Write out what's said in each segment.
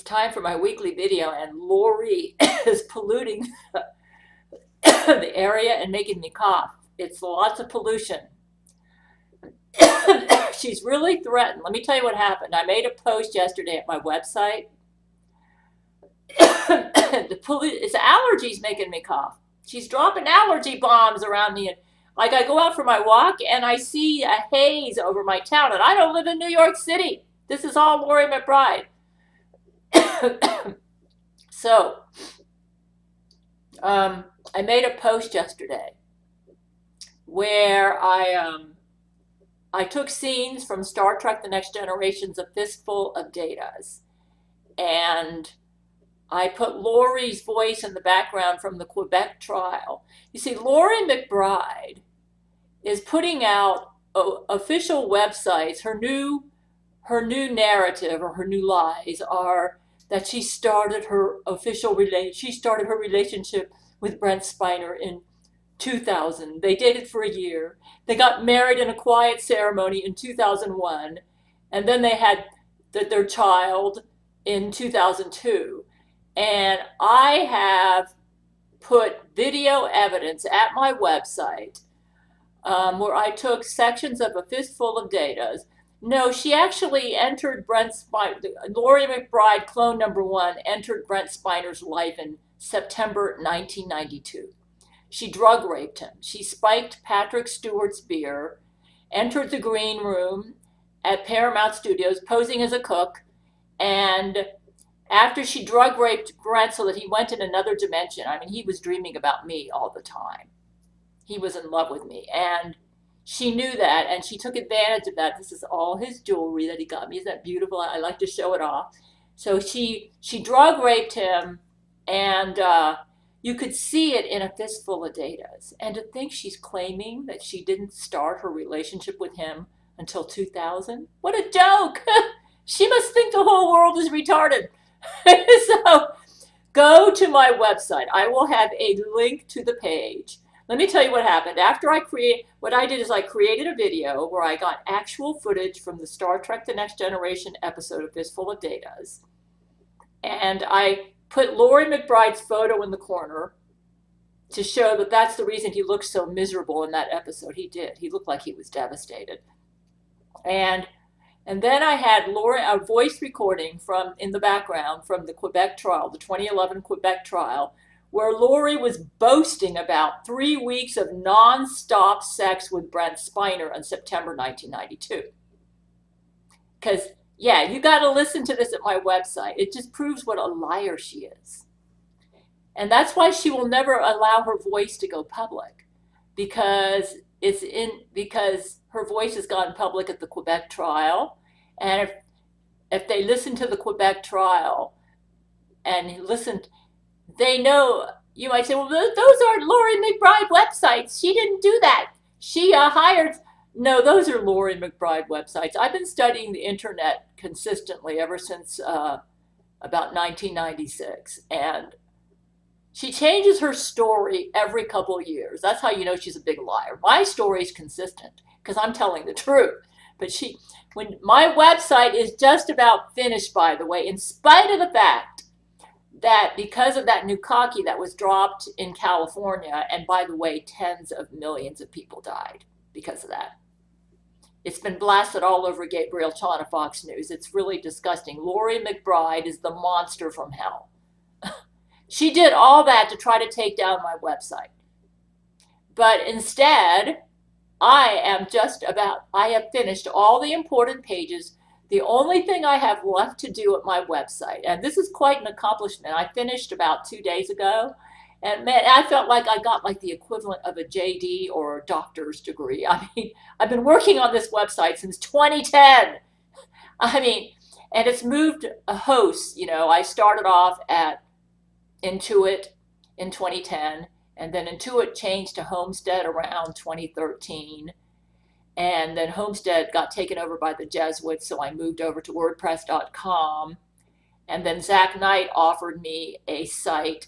It's time for my weekly video, and Lori is polluting the area and making me cough. It's lots of pollution. She's really threatened. Let me tell you what happened. I made a post yesterday at my website. It's allergies making me cough. She's dropping allergy bombs around me. And like I go out for my walk and I see a haze over my town, and I don't live in New York City. This is all Lori McBride. So, I made a post yesterday where I took scenes from Star Trek: The Next Generation's A Fistful of Datas, and I put Lori's voice in the background from the Quebec trial. You see, Lori McBride is putting out official websites. Her new narrative, or her new lies, are that she started her relationship with Brent Spiner in 2000. They dated for a year. They got married in a quiet ceremony in 2001, and then they had their child in 2002. And I have put video evidence at my website where I took sections of A Fistful of Datas. No, she actually entered Brent Spiner. Lori McBride, clone number 1, entered Brent Spiner's life in September 1992. She drug raped him. She spiked Patrick Stewart's beer, entered the green room at Paramount Studios posing as a cook, and after she drug raped Brent so that he went in another dimension, I mean, he was dreaming about me all the time. He was in love with me, and she knew that, and she took advantage of that. This is all his jewelry that he got me. Isn't that beautiful? I like to show it off. So she drug raped him, and you could see it in A Fistful of Datas. And to think she's claiming that she didn't start her relationship with him until 2000? What a joke! She must think the whole world is retarded. So go to my website. I will have a link to the page. Let me tell you what happened. After what I did is I created a video where I got actual footage from the Star Trek: The Next Generation episode of Fistful of Datas. And I put Lori McBride's photo in the corner to show that that's the reason he looked so miserable in that episode. He did. He looked like he was devastated. And then I had a voice recording in the background from the Quebec trial, the 2011 Quebec trial, where Lori was boasting about 3 weeks of non-stop sex with Brent Spiner in September 1992. Because, yeah, you got to listen to this at my website. It just proves what a liar she is. And that's why she will never allow her voice to go public, because her voice has gone public at the Quebec trial. And if they listen to the Quebec trial and listen, they know. You might say, well, those aren't Lori McBride websites. She didn't do that. She hired. No, those are Lori McBride websites. I've been studying the internet consistently ever since about 1996. And she changes her story every couple of years. That's how you know she's a big liar. My story is consistent because I'm telling the truth. But when my website is just about finished, by the way, in spite of the fact that because of that Nukaki that was dropped in California, and by the way, tens of millions of people died because of that. It's been blasted all over Gabrielle Chana Fox News. It's really disgusting. Lori McBride is the monster from hell. She did all that to try to take down my website. But instead, I have finished all the important pages. The only thing I have left to do at my website, and this is quite an accomplishment, I finished about 2 days ago, and man, I felt like I got like the equivalent of a JD or a doctor's degree. I mean, I've been working on this website since 2010. I mean, and it's moved hosts. You know, I started off at Intuit in 2010, and then Intuit changed to Homestead around 2013. And then Homestead got taken over by the Jesuits, so I moved over to WordPress.com. And then Zach Knight offered me a site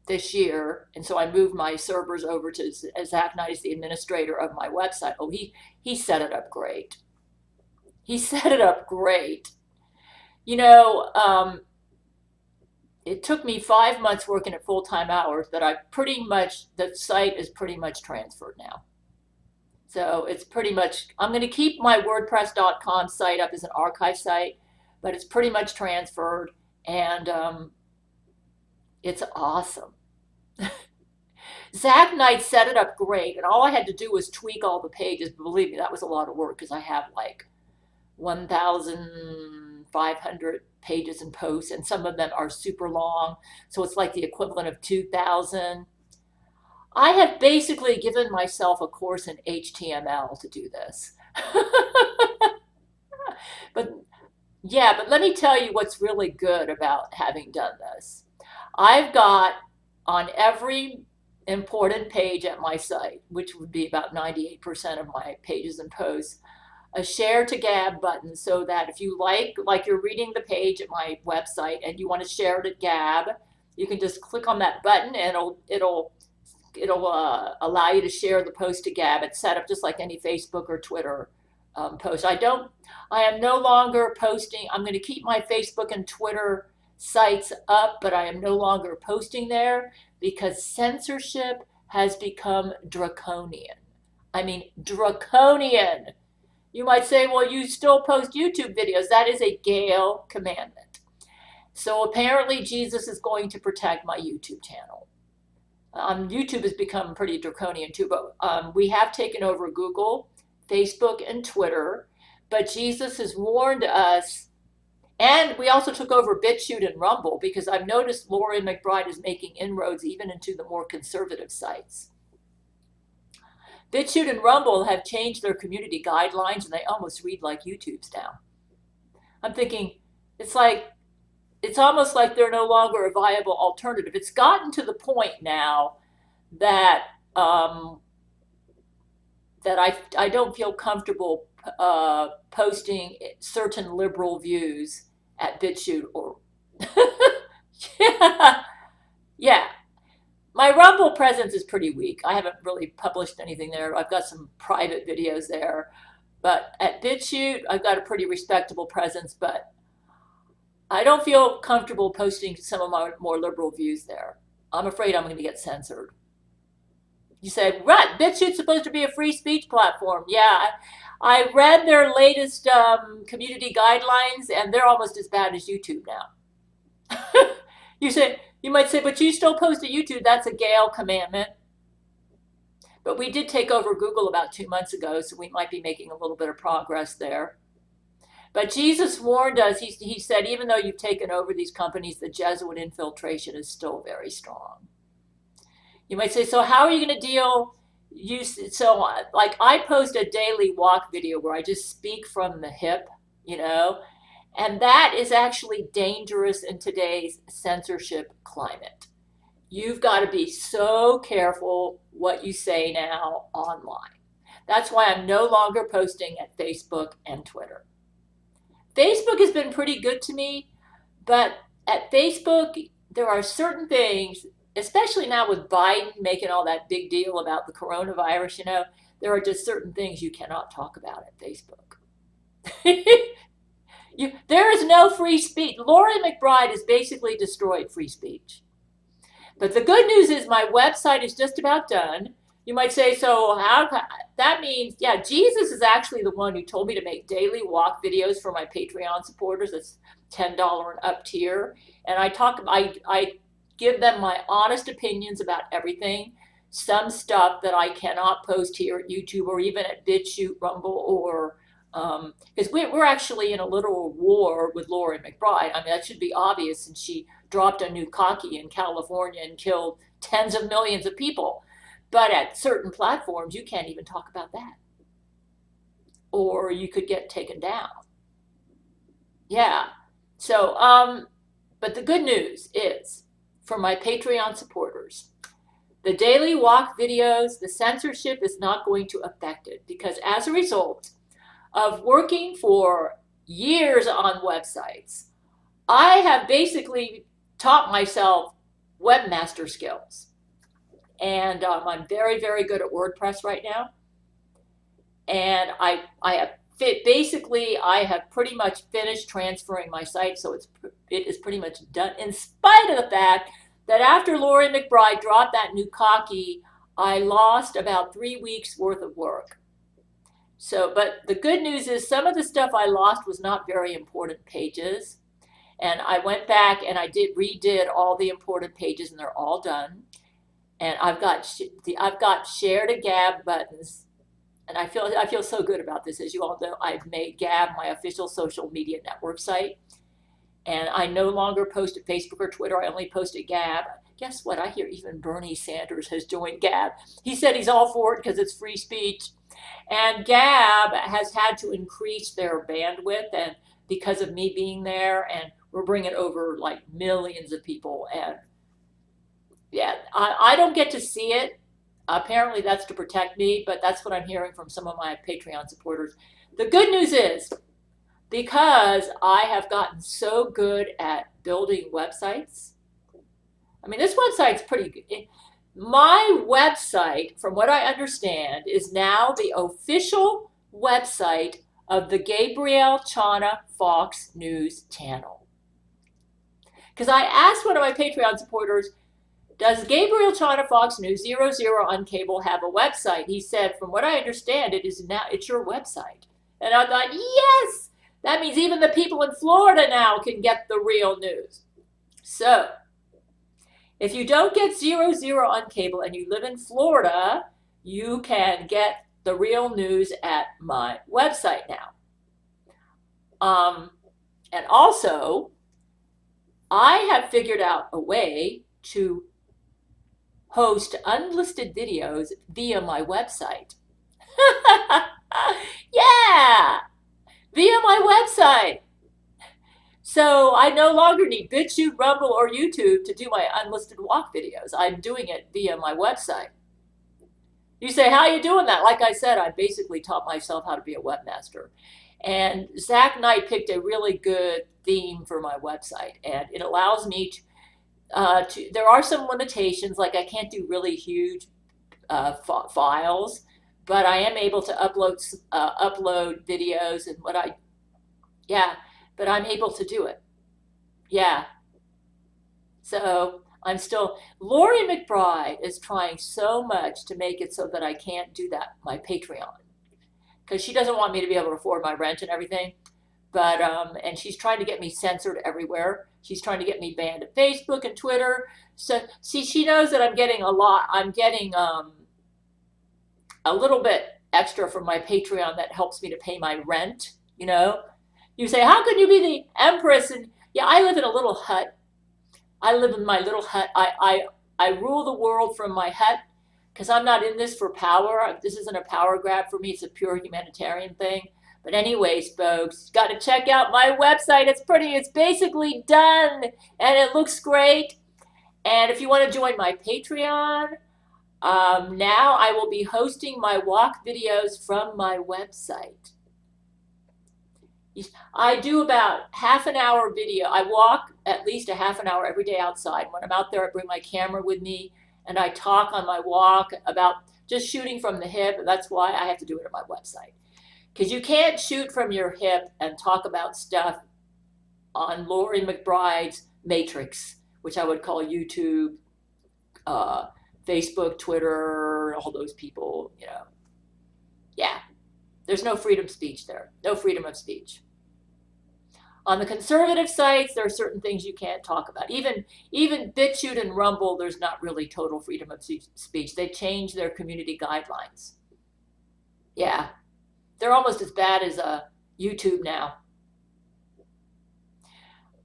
this year, and so I moved my servers over to Zach Knight, is the administrator of my website. Oh, he set it up great. He set it up great. You know, it took me 5 months working at full-time hours, but the site is pretty much transferred now. So it's pretty much, I'm going to keep my WordPress.com site up as an archive site, but it's pretty much transferred, and it's awesome. Zach Knight set it up great, and all I had to do was tweak all the pages. Believe me, that was a lot of work because I have like 1,500 pages and posts, and some of them are super long. So it's like the equivalent of 2,000. I have basically given myself a course in HTML to do this. But yeah, but let me tell you what's really good about having done this. I've got on every important page at my site, which would be about 98% of my pages and posts, a share to Gab button, so that if you like you're reading the page at my website and you want to share it at Gab, you can just click on that button and it'll allow you to share the post to Gab. It's set up just like any Facebook or Twitter post. I am no longer posting. I'm going to keep my Facebook and Twitter sites up, but I am no longer posting there because censorship has become draconian. I mean, draconian. You might say, well, you still post YouTube videos. That is a Gail commandment. So apparently Jesus is going to protect my YouTube channel. YouTube has become pretty draconian too, but we have taken over Google, Facebook, and Twitter. But Jesus has warned us, and we also took over BitChute and Rumble, because I've noticed Laurie McBride is making inroads even into the more conservative sites. BitChute and Rumble have changed their community guidelines, and they almost read like YouTube's now. I'm thinking, it's almost like they're no longer a viable alternative. It's gotten to the point now that I don't feel comfortable posting certain liberal views at BitChute or yeah. My Rumble presence is pretty weak. I haven't really published anything there. I've got some private videos there, but at BitChute I've got a pretty respectable presence, but I don't feel comfortable posting some of my more liberal views there. I'm afraid I'm going to get censored. You said, right, BitChute's supposed to be a free speech platform. Yeah, I read their latest community guidelines, and they're almost as bad as YouTube now. You might say, but you still post to YouTube. That's a Gail commandment. But we did take over Google about 2 months ago, so we might be making a little bit of progress there. But Jesus warned us. He said, even though you've taken over these companies, the Jesuit infiltration is still very strong. You might say, so how are you going to deal? Like I post a daily walk video where I just speak from the hip, and that is actually dangerous in today's censorship climate. You've got to be so careful what you say now online. That's why I'm no longer posting at Facebook and Twitter. Facebook has been pretty good to me, but at Facebook, there are certain things, especially now with Biden making all that big deal about the coronavirus, there are just certain things you cannot talk about at Facebook. There is no free speech. Laurie McBride has basically destroyed free speech. But the good news is my website is just about done. You might say, so that means, yeah, Jesus is actually the one who told me to make daily walk videos for my Patreon supporters. It's $10 and up tier. And I give them my honest opinions about everything. Some stuff that I cannot post here at YouTube or even at BitChute, Rumble, or because we're actually in a literal war with Laurie McBride. I mean, that should be obvious since she dropped a new cocky in California and killed tens of millions of people. But at certain platforms, you can't even talk about that. Or you could get taken down. Yeah. So, but the good news is, for my Patreon supporters, the daily walk videos, the censorship is not going to affect it, because as a result of working for years on websites, I have basically taught myself webmaster skills. And I'm very, very good at WordPress right now. And I have basically, I have pretty much finished transferring my site, so it is pretty much done, in spite of the fact that after Lori McBride dropped that new cocky, I lost about 3 weeks worth of work. So, but the good news is some of the stuff I lost was not very important pages. And I went back and I redid all the important pages, and they're all done. And I've got share to Gab buttons. And I feel so good about this. As you all know, I've made Gab my official social media network site. And I no longer post at Facebook or Twitter. I only post at Gab. Guess what? I hear even Bernie Sanders has joined Gab. He said he's all for it because it's free speech. And Gab has had to increase their bandwidth, and because of me being there, and we're bringing over like millions of people. And yeah, I don't get to see it. Apparently that's to protect me, but that's what I'm hearing from some of my Patreon supporters. The good news is, because I have gotten so good at building websites, I mean, this website's pretty good. My website, from what I understand, is now the official website of the Gabrielle Chana Fox News channel. Because I asked one of my Patreon supporters, does Gabrielle Chana Fox News 00 on cable have a website? He said, from what I understand, it's your website. And I thought, yes, that means even the people in Florida now can get the real news. So, if you don't get 00 on cable and you live in Florida, you can get the real news at my website now. And also, I have figured out a way to host unlisted videos via my website. Yeah, via my website. So I no longer need BitChute, Rumble, or YouTube to do my unlisted walk videos. I'm doing it via my website. You say, how are you doing that? Like I said, I basically taught myself how to be a webmaster. And Zach Knight picked a really good theme for my website. And it allows me to there are some limitations, like I can't do really huge files, but I am able to upload videos and but I'm able to do it. Yeah. So I'm still, Lori McBride is trying so much to make it so that I can't do that, my Patreon, because she doesn't want me to be able to afford my rent and everything. But, and she's trying to get me censored everywhere. She's trying to get me banned at Facebook and Twitter. So, see, she knows that I'm getting I'm getting a little bit extra from my Patreon that helps me to pay my rent, you know. You say, how can you be the empress? And yeah, I live in a little hut. I live in my little hut. I rule the world from my hut because I'm not in this for power. This isn't a power grab for me. It's a pure humanitarian thing. But anyways, folks, got to check out my website. It's pretty. It's basically done, and it looks great. And if you want to join my Patreon, now I will be hosting my walk videos from my website. I do about half an hour video. I walk at least a half an hour every day outside. When I'm out there, I bring my camera with me, and I talk on my walk about just shooting from the hip. And that's why I have to do it at my website. Because you can't shoot from your hip and talk about stuff on Lori McBride's matrix, which I would call YouTube, Facebook, Twitter, all those people, you know. Yeah, there's no freedom of speech there. No freedom of speech. On the conservative sites, there are certain things you can't talk about. Even BitChute and Rumble, there's not really total freedom of speech. They changed their community guidelines. Yeah. They're almost as bad as YouTube now.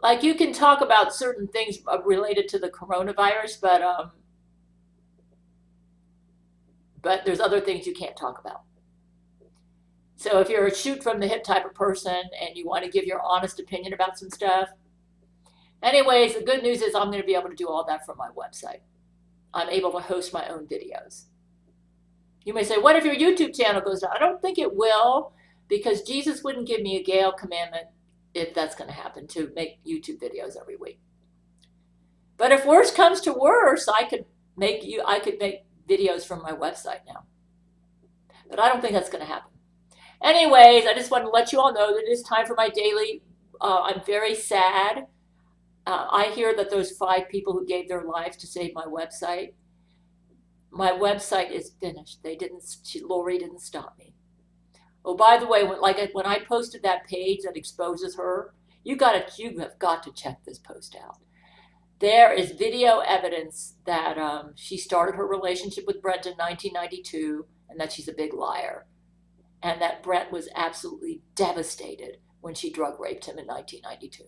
Like, you can talk about certain things related to the coronavirus, but there's other things you can't talk about. So if you're a shoot from the hip type of person and you want to give your honest opinion about some stuff. Anyways, the good news is I'm going to be able to do all that from my website. I'm able to host my own videos. You may say, what if your YouTube channel goes down? I don't think it will, because Jesus wouldn't give me a Gail commandment if that's going to happen, to make YouTube videos every week. But if worse comes to worse, I could make videos from my website now. But I don't think that's going to happen. Anyways, I just want to let you all know that it is time for my daily. I'm very sad. I hear that those 5 people who gave their lives to save my website is finished. Lori didn't stop me. Oh, by the way, when I posted that page that exposes her, you have got to check this post out. There is video evidence that she started her relationship with Brent in 1992 and that she's a big liar. And that Brent was absolutely devastated when she drug raped him in 1992.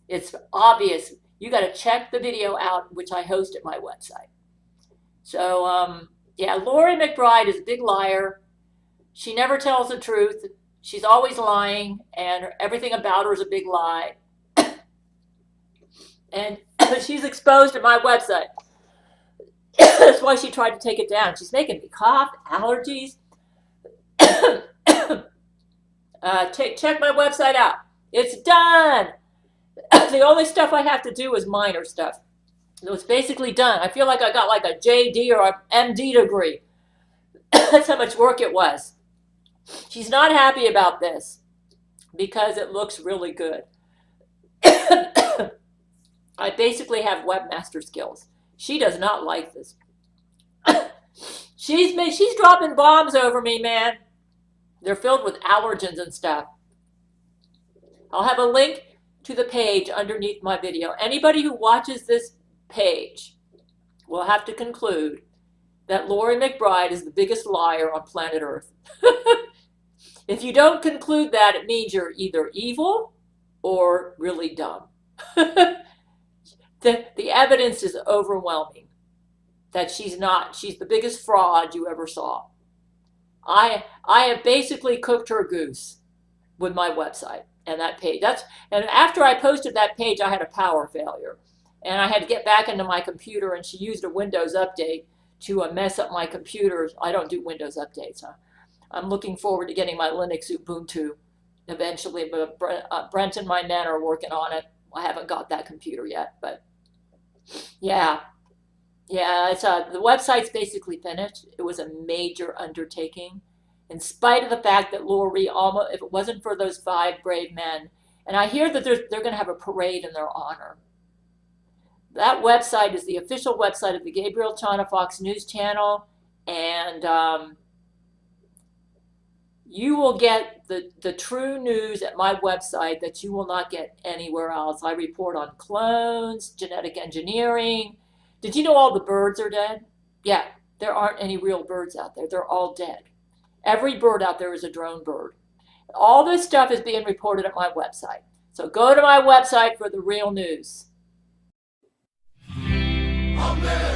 It's obvious. You got to check the video out, which I host at my website. So, yeah, Lori McBride is a big liar. She never tells the truth. She's always lying, and everything about her is a big lie. And she's exposed at my website. That's why she tried to take it down. She's making me cough, allergies. Check my website out. It's done. The only stuff I have to do is minor stuff. So it's basically done. I feel like I got like a JD or an MD degree. That's how much work it was. She's not happy about this because it looks really good. I basically have webmaster skills. She does not like this. She's dropping bombs over me, man. They're filled with allergens and stuff. I'll have a link to the page underneath my video. Anybody who watches this page will have to conclude that Lori McBride is the biggest liar on planet Earth. If you don't conclude that, it means you're either evil or really dumb. The evidence is overwhelming that she's the biggest fraud you ever saw. I have basically cooked her goose with my website and that page. And after I posted that page, I had a power failure. And I had to get back into my computer, and she used a Windows update to mess up my computers. I don't do Windows updates. I'm looking forward to getting my Linux Ubuntu eventually, but Brent and my men are working on it. I haven't got that computer yet, but yeah, it's the website's basically finished. It was a major undertaking, in spite of the fact that Lori almost, if it wasn't for those 5 brave men, and I hear that they're going to have a parade in their honor. That website is the official website of the Gabrielle Chana Fox News Channel, and you will get the true news at my website that you will not get anywhere else. I report on clones, genetic engineering. Did you know all the birds are dead? Yeah, there aren't any real birds out there. They're all dead. Every bird out there is a drone bird. All this stuff is being reported at my website. So go to my website for the real news. Amen.